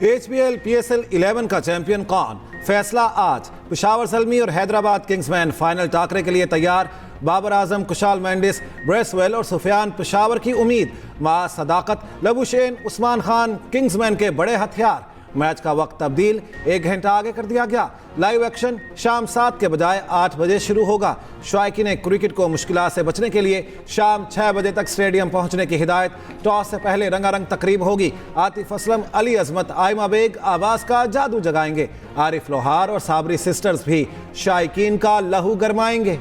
HBL PSL 11 का champion कौन, फैसला आज। पेशावर ज़ल्मी और हैदराबाद किंग्समैन फाइनल टाकरे के लिए तैयार। बाबर आजम, कुशाल मेंडिस, ब्रेसवेल और सुफियान पेशावर की उम्मीद। मां सदाकत, लबुशेन, उस्मान खान किंग्समैन के बड़े हथियार। मैच का वक्त तब्दील 1 घंटा आगे कर दिया गया। लाइव एक्शन शाम 7 के बजाय 8 बजे शुरू होगा। शायकीन क्रिकेट को मुश्किलात से बचने के लिए शाम 6 बजे तक स्टेडियम पहुंचने की हिदायत। टॉस से पहले रंगारंग तकरीब होगी। आतिफ असलम, अली अजमत, आयमा बेग आवाज का जादू जगाएंगे। आरिफ लोहार और साबरी सिस्टर्स भी शायकीन का लहू गरमाएंगे।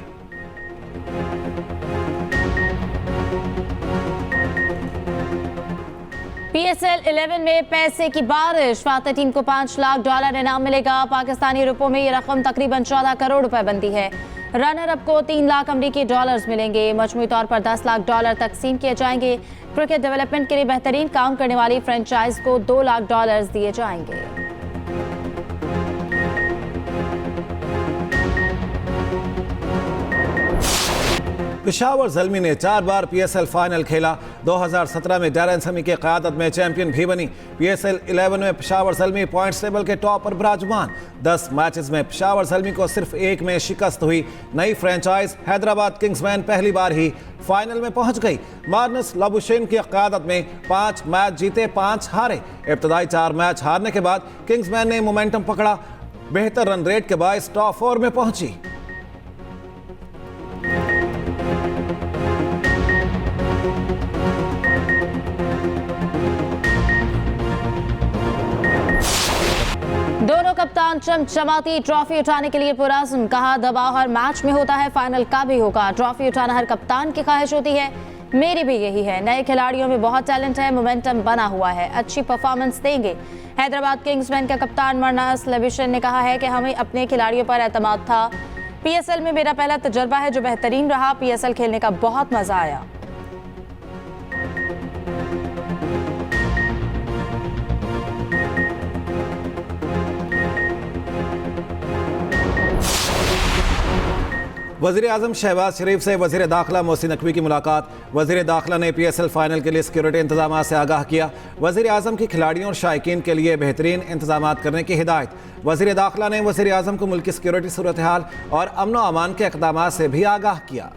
PSL 11 में पैसे की बारिश। फातह टीम को $5 लाख इनाम मिलेगा। पाकिस्तानी रुपयों में ये रकम तकरीबन 14 करोड़ रुपए बनती है। रनर अप को $3 लाख अमरीकी मिलेंगे। मजमूई तौर पर $10 लाख तकसीम किए जाएंगे। क्रिकेट डेवलपमेंट के लिए बेहतरीन काम करने वाली फ्रेंचाइज को $2 लाख दिए जाएंगे। पेशावर ज़ल्मी ने 4 बार PSL फाइनल खेला। 2017 में डैरन समी की क़यादत में चैंपियन भी बनी। PSL 11 में पेशावर ज़ल्मी पॉइंट्स टेबल के टॉप पर विराजमान। 10 मैचेस में पेशावर ज़ल्मी को सिर्फ 1 में शिकस्त हुई। नई फ्रेंचाइज हैदराबाद किंग्समैन पहली बार ही फाइनल में पहुंच गई। मार्नस लबुशेन की क़यादत में 5 मैच जीते, 5 हारे। इब्तदाई 4 मैच हारने के बाद किंग्समैन ने मोमेंटम पकड़ा। बेहतर रन रेट के बायस टॉप 4 में पहुंची। दोनों कप्तान चमचमाती ट्रॉफी उठाने के लिए पुरअज़्म। कहा दबाव हर मैच में होता है, फाइनल का भी होगा। ट्रॉफी उठाना हर कप्तान की ख्वाहिश होती है, मेरी भी यही है। नए खिलाड़ियों में बहुत टैलेंट है, मोमेंटम बना हुआ है, अच्छी परफॉर्मेंस देंगे। हैदराबाद किंग्समैन का कप्तान मार्नस लबुशेन ने कहा है कि हमें अपने खिलाड़ियों पर एतमाद था। PSL में मेरा पहला तजर्बा है जो बेहतरीन रहा। PSL खेलने का बहुत मजा आया। वज़ीर आज़म शहबाज शरीफ से वज़ीर दाखिला मोहसिन नकवी की मुलाकात। वज़ीर दाखिला ने PSL फाइनल के लिए सिक्योरिटी इंतजाम से आगाह किया। वज़ीर आज़म की खिलाड़ियों और शायकीन के लिए बेहतरीन इंतजाम करने की हिदायत। वज़ीर दाखिला ने वज़ीर आज़म को मुल्क की सिक्योरिटी सूरत हाल और अमन व अमान के इक़दाम से भी आगाह किया।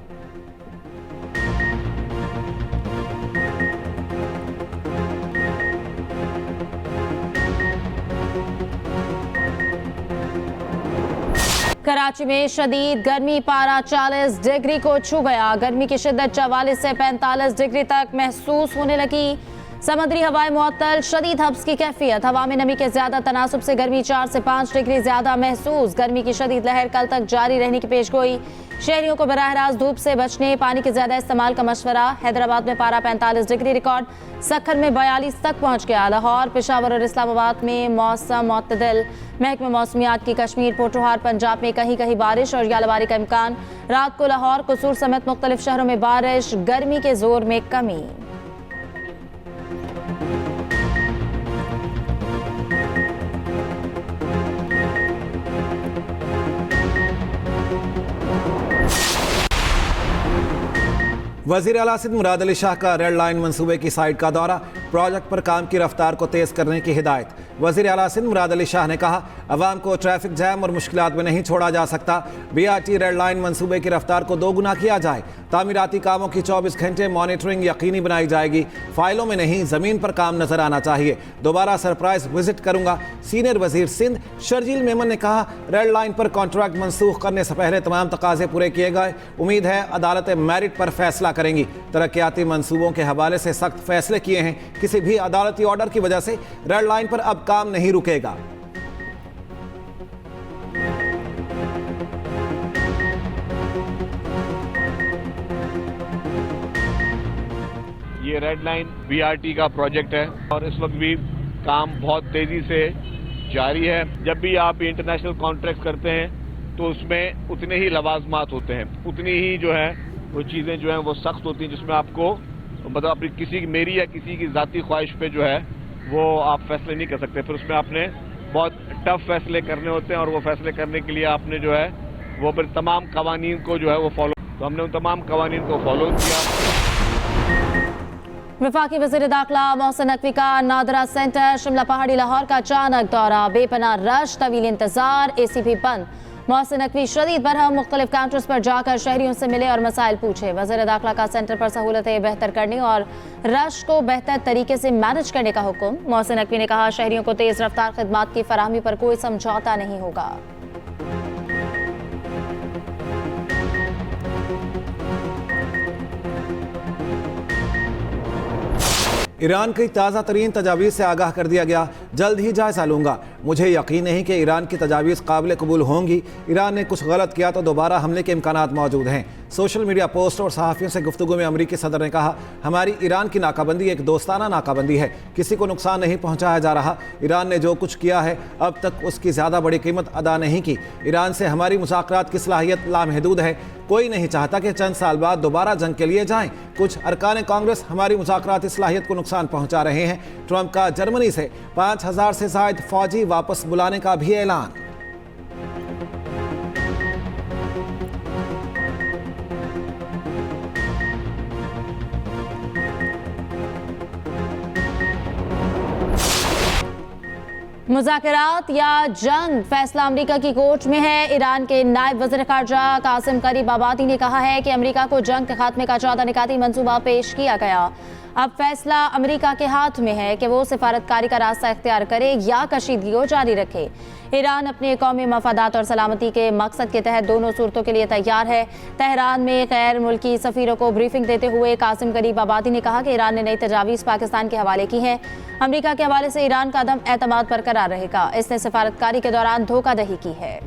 कराची में शदीद गर्मी, पारा 40 डिग्री को छू गया। गर्मी की शिद्दत 44 से 45 डिग्री तक महसूस होने लगी। समुद्री हवाएं मुअत्तल, शदीद हब्स की कैफियत। हवा में नमी के ज्यादा तनासुब से गर्मी 4 से 5 डिग्री ज्यादा महसूस। गर्मी की शदीद लहर कल तक जारी रहने की पेशगोई। शहरियों को बराह रास्त धूप से बचने, पानी के ज्यादा इस्तेमाल का मशवरा। हैदराबाद में पारा 45 डिग्री रिकॉर्ड, सक्खर में 42 तक पहुंच गया। लाहौर, पेशावर और इस्लामाबाद में मौसम मुअत्तदिल। महकमा मौसमियात की कश्मीर, पोठोहार, पंजाब में कहीं कहीं बारिश और यालबारी का इम्कान। रात को लाहौर, कसूर समेत मुख्तलिफ शहरों में बारिश। गर्मी के जोर में कमी। वज़ीर आला सिंध मुराद अली शाह का रेड लाइन मंसूबे की साइट का दौरा। प्रोजेक्ट पर काम की रफ्तार को तेज करने की हिदायत। वज़ीर आला सिंध मुराद अली शाह ने कहा अवाम को ट्रैफिक जैम और मुश्किलात में नहीं छोड़ा जा सकता। BRT रेड लाइन मंसूबे की रफ्तार को 2 गुना किया जाए। तामीराती कामों की 24 घंटे मॉनिटरिंग यकीनी बनाई जाएगी। फाइलों में नहीं, ज़मीन पर काम नजर आना चाहिए। दोबारा सरप्राइज विजिट करूंगा। सीनियर वज़ीर सिंध शर्जील मेमन ने कहा रेड लाइन पर कॉन्ट्रैक्ट मनसूख करने से पहले तमाम तकाजे पूरे किए गए। उम्मीद है अदालत मेरिट पर फैसला करेंगी। तरक्याती मंसूबों के हवाले से सख्त फैसले किए हैं। किसी भी अदालती ऑर्डर की वजह से रेड लाइन पर अब काम नहीं रुकेगा। ये रेड लाइन BRT का प्रोजेक्ट है और इस वक्त भी काम बहुत तेजी से जारी है। जब भी आप इंटरनेशनल कॉन्ट्रैक्ट करते हैं तो उसमें उतने ही लवाजमात होते हैं, उतनी ही जो है वो चीज़ें जो हैं वो सख्त होती हैं, जिसमें आपको मतलब अपनी किसी मेरी या किसी की ज़ाती ख्वाहिश पे जो है वो आप फैसले नहीं कर सकते। फिर उसमें आपने बहुत टफ फैसले करने होते हैं और वो फैसले करने के लिए आपने जो है वो फिर तमाम कवानीन को जो है वो फॉलो, तो हमने उन तमाम कवानीन को फॉलो किया। वफाकी वज़ीर दाखिला मोहसिन नकवी का नादरा सेंटर शिमला पहाड़ी लाहौर का अचानक दौरा, बेपनाह रश, तवील इंतजार, ACP बंद। मोहसिन नकवी शदीद बरहम मुख्तलिफ काउंटर्स पर जाकर शहरियों से मिले और मसाइल पूछे। वज़ीर दाखिला का सेंटर पर सहूलतें बेहतर करने और रश को बेहतर तरीके से मैनेज करने का हुक्म। मोहसिन नकवी ने कहा, शहरियों को तेज़ रफ्तार खिदमात की फराहमी पर कोई समझौता नहीं होगा। ईरान की ताज़ा तरीन तजावीज़ से आगाह कर दिया गया, जल्द ही जायज़ा लूँगा। मुझे यकीन नहीं कि ईरान की तजावीज़ काबिल कबूल होंगी। ईरान ने कुछ गलत किया तो दोबारा हमले के इम्कानात मौजूद हैं। सोशल मीडिया पोस्ट और सहाफ़ियों से गुफ्तगू में अमरीकी सदर ने कहा, हमारी ईरान की नाकाबंदी एक दोस्ताना नाकाबंदी है, किसी को नुकसान नहीं पहुँचाया जा रहा। ईरान ने जो कुछ किया है अब तक उसकी ज़्यादा बड़ी कीमत अदा नहीं की। ईरान से हमारी मुज़ाकरात की सलाहियत लामहदूद है। कोई नहीं चाहता कि चंद साल बाद दोबारा जंग के लिए जाएं। कुछ अरकान कांग्रेस हमारी मुज़ाकराती सलाहियत को नुकसान पहुँचा रहे हैं। ट्रंप का जर्मनी से 5000 से ज़ायद फौजी वापस बुलाने का भी ऐलान। मुज़ाकरात या जंग, फैसला अमेरिका की कोर्ट में है। ईरान के नायब वज़ीर ख़ारजा कासिम गरीबाबादी ने कहा है कि अमेरिका को जंग के खात्मे का 14 निकाती मंसूबा पेश किया गया। अब फैसला अमेरिका के हाथ में है कि वो सिफारतकारी का रास्ता इख्तियार करे या कशीदगी को जारी रखे। ईरान अपने कौमी मफादात और सलामती के मकसद के तहत दोनों सूरतों के लिए तैयार है। तेहरान में गैर मुल्की सफ़ीरों को ब्रीफिंग देते हुए कासिम गरीबाबादी ने कहा कि ईरान ने नई तजावीज़ पाकिस्तान के हवाले की हैं। अमेरिका के हवाले से ईरान का अदम एतमाद बरकरार रहेगा। इसने सिफारतकारी के दौरान धोखाधड़ी की है।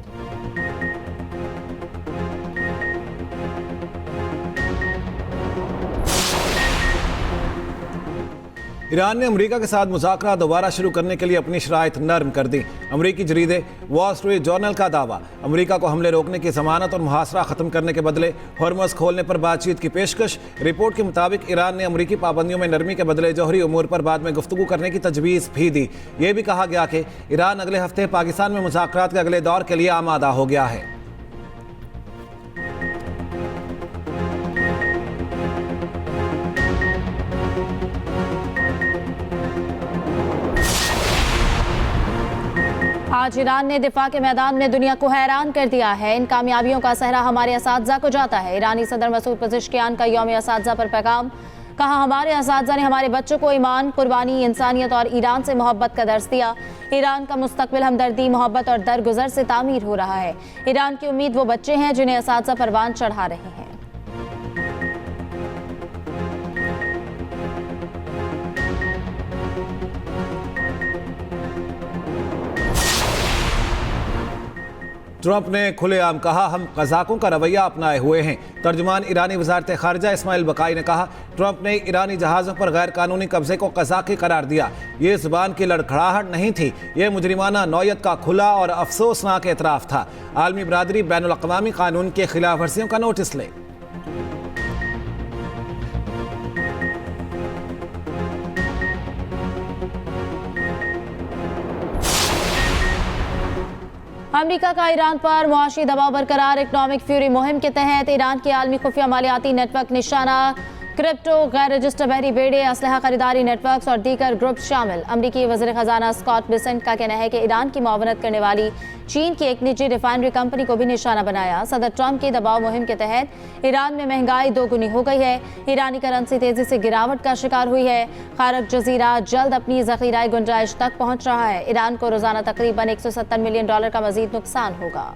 ईरान ने अमेरिका के साथ मुज़ाकरा दोबारा शुरू करने के लिए अपनी शराइत नरम कर दी। अमेरिकी जरीदे वॉल स्ट्रीट जर्नल का दावा, अमेरिका को हमले रोकने की ज़मानत और मुहासरा ख़त्म करने के बदले हॉर्मज़ खोलने पर बातचीत की पेशकश। रिपोर्ट के मुताबिक ईरान ने अमेरिकी पाबंदियों में नरमी के बदले जौहरी उमूर पर बाद में गुफ्तगू करने की तजवीज़ भी दी। ये भी कहा गया कि ईरान अगले हफ्ते पाकिस्तान में मुज़ाकरात के अगले दौर के लिए आमादा हो गया है। आज ईरान ने दिफा के मैदान में दुनिया को हैरान कर दिया है। इन कामयाबियों का सहरा हमारे असातिज़ा को जाता है। ईरानी सदर मसूद पज़ेश्कियान का यौम असातिज़ा पर पैगाम, कहा, हमारे असातिज़ा ने हमारे बच्चों को ईमान, कुर्बानी, इंसानियत और ईरान से मोहब्बत का दर्स दिया। ईरान का मुस्तकबिल हमदर्दी, मोहब्बत और दरगुजर से तामीर हो रहा है। ईरान की उम्मीद वो बच्चे हैं जिन्हें असातिज़ा परवान चढ़ा रहे हैं। ट्रंप ने खुलेआम कहा, हम कज़ाकों का रवैया अपनाए हुए हैं। तर्जुमान ईरानी वज़ारत ख़ारिजा इस्माइल बकाई ने कहा, ट्रंप ने ईरानी जहाज़ों पर गैर कानूनी कब्जे को कज़ाकी करार दिया। ये ज़ुबान की लड़खड़ाहट नहीं थी, ये मुजरिमाना नौयत का खुला और अफसोसनाक एतराफ़ था। आलमी बरादरी बैनुल अक़वामी कानून के खिलाफ वर्जियों का नोटिस ले। अमेरिका का ईरान पर मुआशी दबाव बरकरार। इकनॉमिक फ्यूरी मुहिम के तहत ईरान के आलमी खुफिया मालियाती नेटवर्क निशाना, क्रिप्टो, गैर रजिस्टर बहरी बेड़े, असलहा खरीदारी नेटवर्क्स और दीगर ग्रुप शामिल। अमरीकी वज़ीर ख़जाना स्कॉट बेसेंट का कहना है कि ईरान की मुआवनत करने वाली चीन की एक निजी रिफाइनरी कंपनी को भी निशाना बनाया। सदर ट्रंप की दबाव मुहिम के तहत ईरान में महंगाई दोगुनी हो गई है। ईरानी करेंसी तेजी से गिरावट का शिकार हुई है। खारक जजीरा जल्द अपनी ज़ख़ीराई गुंजाइश तक पहुँच रहा है। ईरान को रोज़ाना तकरीबन $170 मिलियन का मज़ीद नुकसान होगा।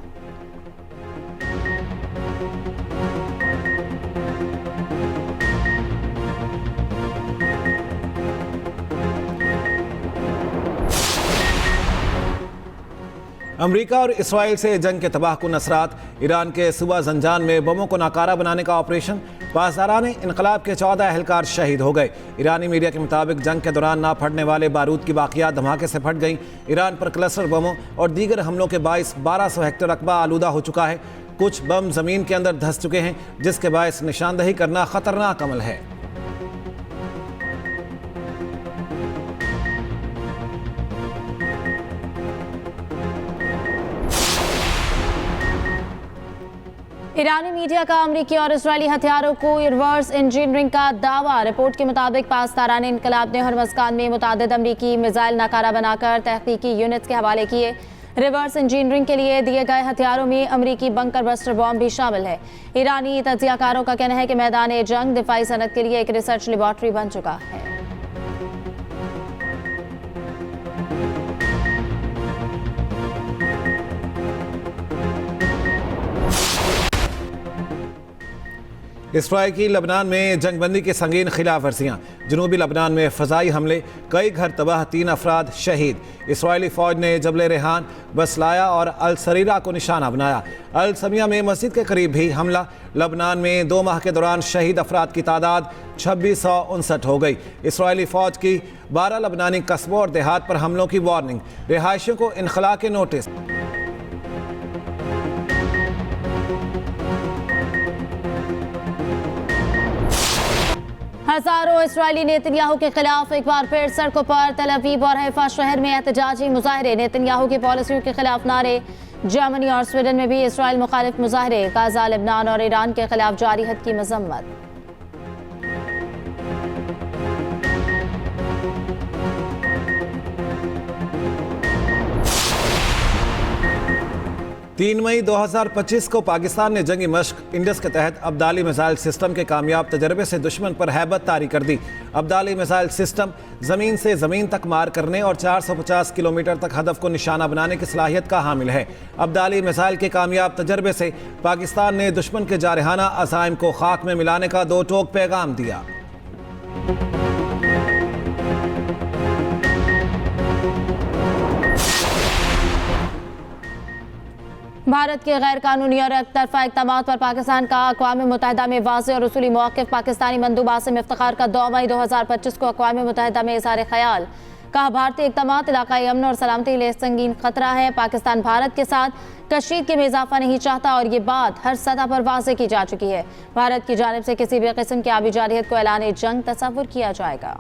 अमेरिका और इसराइल से जंग के तबाहकुन असरात। ईरान के सूबा जंजान में बमों को नाकारा बनाने का ऑपरेशन। पासदारान इनकलाब के 14 एहलकार शहीद हो गए। ईरानी मीडिया के मुताबिक जंग के दौरान ना फटने वाले बारूद की बाकियात धमाके से फट गईं। ईरान पर क्लस्टर बमों और दीगर हमलों के बायस 1200 हेक्टेयर रकबा आलूदा हो चुका है। कुछ बम जमीन के अंदर धंस चुके हैं, जिसके बायस निशानदही करना खतरनाक अमल है। ईरानी मीडिया का अमरीकी और इजरायली हथियारों को रिवर्स इंजीनियरिंग का दावा। रिपोर्ट के मुताबिक पाकिस्तानी इनकलाब ने हरमज़गान में मुतादिद अमरीकी मिसाइल नाकारा बनाकर तहकीकी यूनिट्स के हवाले किए। रिवर्स इंजीनियरिंग के लिए दिए गए हथियारों में अमरीकी बंकर बस्टर बॉम्ब भी शामिल है। ईरानी तज्जियाकारों का कहना है कि मैदान जंग दिफाई सनत के लिए एक रिसर्च लेबॉर्ट्री बन चुका है। इसराइल की लबनान में जंगबंदी की संगीन खिलाफ वर्जियाँ। जनूबी लबनान में फ़ज़ाई हमले, कई घर तबाह, 3 अफराद शहीद। इसराइली फ़ौज ने जबल रेहान, बसलाया और अल सरीरा को निशाना बनाया। अल समिया में मस्जिद के करीब भी हमला। लबनान में 2 माह के दौरान शहीद अफराद की तादाद 2659 हो गई। इसराइली फ़ौज की 12 लबनानी कस्बों और देहात पर हमलों की वार्निंग। रिहायशियों को इनखला के नोटिस। हजारों इसराइली नेतन्याहू के खिलाफ एक बार फिर सड़कों पर। तेल अवीव और हैफा शहर में एहतजाजी मुजाहरे। नेतन्याहू की पॉलिसियों के खिलाफ नारे। जर्मनी और स्वीडन में भी इसराइल मुखालिफ मुजाहरे। गाजा, लेबनान और ईरान के खिलाफ जारी हद की मजम्मत। 3 मई 2025 को पाकिस्तान ने जंगी मश्क इंडस के तहत अब्दाली मिसाइल सिस्टम के कामयाब तजर्बे से दुश्मन पर हैबत तारी कर दी। अब्दाली मिसाइल सिस्टम ज़मीन से ज़मीन तक मार करने और 450 किलोमीटर तक हदफ को निशाना बनाने की सलाहियत का हामिल है। अब्दाली मिसाइल के कामयाब तजर्बे से पाकिस्तान ने दुश्मन के जारहाना अज़ाइम को खाक में मिलाने का 2 टोक पैगाम दिया। भारत के गैर कानूनी और एक तरफा इक़दामात पर पाकिस्तान का अक़वाम मुत्तहिदा में वाज़ेह और उसूली मौक़िफ़। पाकिस्तानी मंदूब आसिम इफ्तिखार का 2 मई 2025 को अक़वाम मुत्तहिदा में इज़हार ख़याल। कहा, भारतीय इक़दामात इलाक़ाई अमन और सलामती के लिए संगीन ख़तरा है। पाकिस्तान भारत के साथ कशीदगी में इजाफा नहीं चाहता और ये बात हर सतह पर वाज़ेह की जा चुकी है। भारत की जानिब से किसी भी किस्म की आबी जारहियत को ऐलान जंग तसव्वुर किया जाएगा।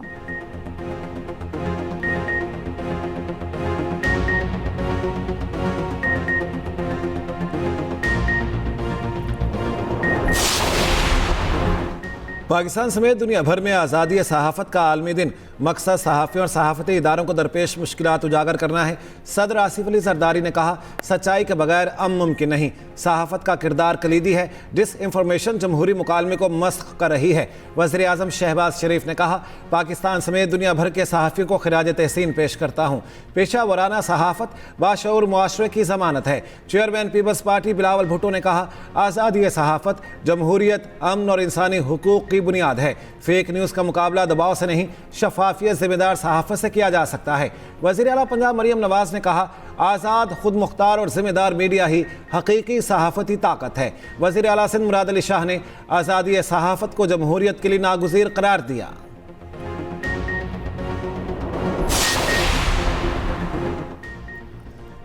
पाकिस्तान समेत दुनिया भर में आज़ादी सहाफ़त का आलमी दिन। मकसद सहाफ़ियों और सहाफ़ती इदारों को दरपेश मुश्किलात उजागर करना है। सदर आसिफ अली जरदारी ने कहा, सच्चाई के बगैर अमन मुमकिन नहीं। सहाफ़त का किरदार कलीदी है। डिस इंफॉर्मेशन जमहूरी मुकालमे को मस्ख कर रही है। वज़ीर आज़म शहबाज शरीफ ने कहा, पाकिस्तान समेत दुनिया भर के सहाफ़ियों को खिराज तहसीन पेश करता हूँ। पेशा वराना सहाफ़त बाशऊर मुआशरे की ज़मानत है। चेयरमैन पीपल्स पार्टी बिलावल भुट्टो ने कहा, आज़ादी सहाफ़त जमहूरियत, अमन और इंसानी हुकूक़ की बुनियाद है। फेक न्यूज़ का मुकाबला दबाव से नहीं, शफाफियत ज़िम्मेदार सहाफ़त से किया जा सकता है। वज़ीर आला पंजाब मरियम नवाज़ ने कहा, आज़ाद, खुद मुख्तार और ज़िम्मेदार मीडिया ही हकीकी सहाफ़ती ताकत है। वज़ीर आला सिंध मुराद अली शाह ने आज़ादी सहाफ़त को जमहूरियत के लिए नागुज़ीर करार दिया।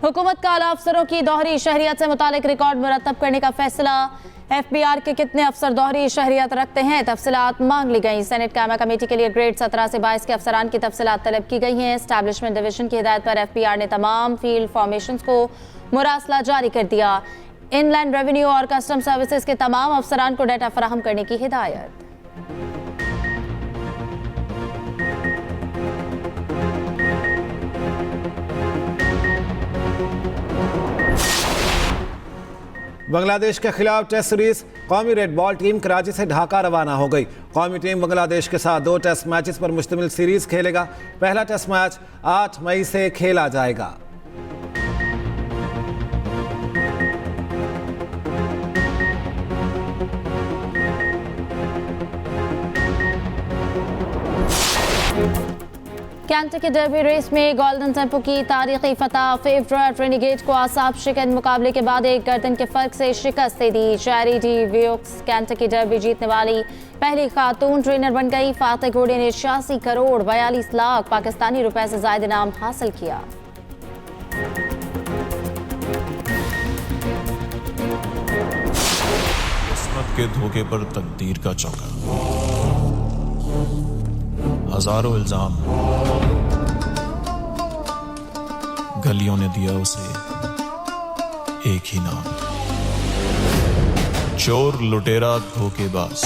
हुकूमत का आला अफसरों की दोहरी शहरियत से मुतालिक रिकॉर्ड मुरतब करने का फैसला। FBR के कितने अफसर दोहरी शहरियत रखते हैं, तफसीलात मांग ली गई। सेनेट कायमा कमेटी के लिए ग्रेड 17 से 22 के अफसरान की तफसीलात तलब की गई हैं। एस्टैब्लिशमेंट डिवीजन की हिदायत पर FBR ने तमाम फील्ड फॉर्मेशंस को मुरासला जारी कर दिया। इनलैंड रेवेन्यू और कस्टम सर्विसेज के तमाम अफसरान को डाटा फराहम करने की हिदायत। बांग्लादेश के खिलाफ टेस्ट सीरीज। कौमी रेड बॉल टीम कराची से ढाका रवाना हो गई। कौमी टीम बांग्लादेश के साथ 2 टेस्ट मैचेस पर मुश्तमिल सीरीज खेलेगा। पहला टेस्ट मैच 8 मई से खेला जाएगा। केंटकी डर्बी रेस में गोल्डन टेंपो की तारीखी फतह। फेवरेट रेनिगेट को आसाब शिकन मुकाबले के बाद 1 गर्दन के फर्क से शिकस्त दे दी। चैरिटी वियोक्स केंटकी डर्बी जीतने वाली पहली खातून ट्रेनर बन गई। फातेह घोड़े ने 86 करोड़ 42 लाख पाकिस्तानी रुपए से ज्यादा इनाम हासिल किया। किस्मत के धोखे पर तकदीर का चौका। हजारों इल्जाम, गलियों ने दिया उसे एक ही नाम, चोर लुटेरा धोखेबाज।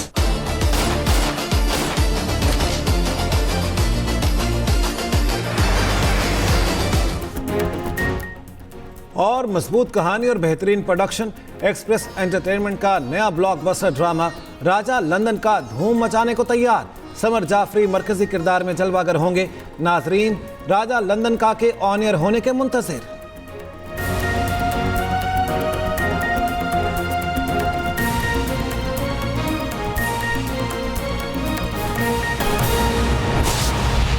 और मजबूत कहानी और बेहतरीन प्रोडक्शन, एक्सप्रेस एंटरटेनमेंट का नया ब्लॉकबस्टर ड्रामा राजा लंदन का धूम मचाने को तैयार। समर जाफरी मरकजी किरदार में जलवागर होंगे। नाजरीन राजा लंदन का के ऑन एयर होने के मुंतज़िर।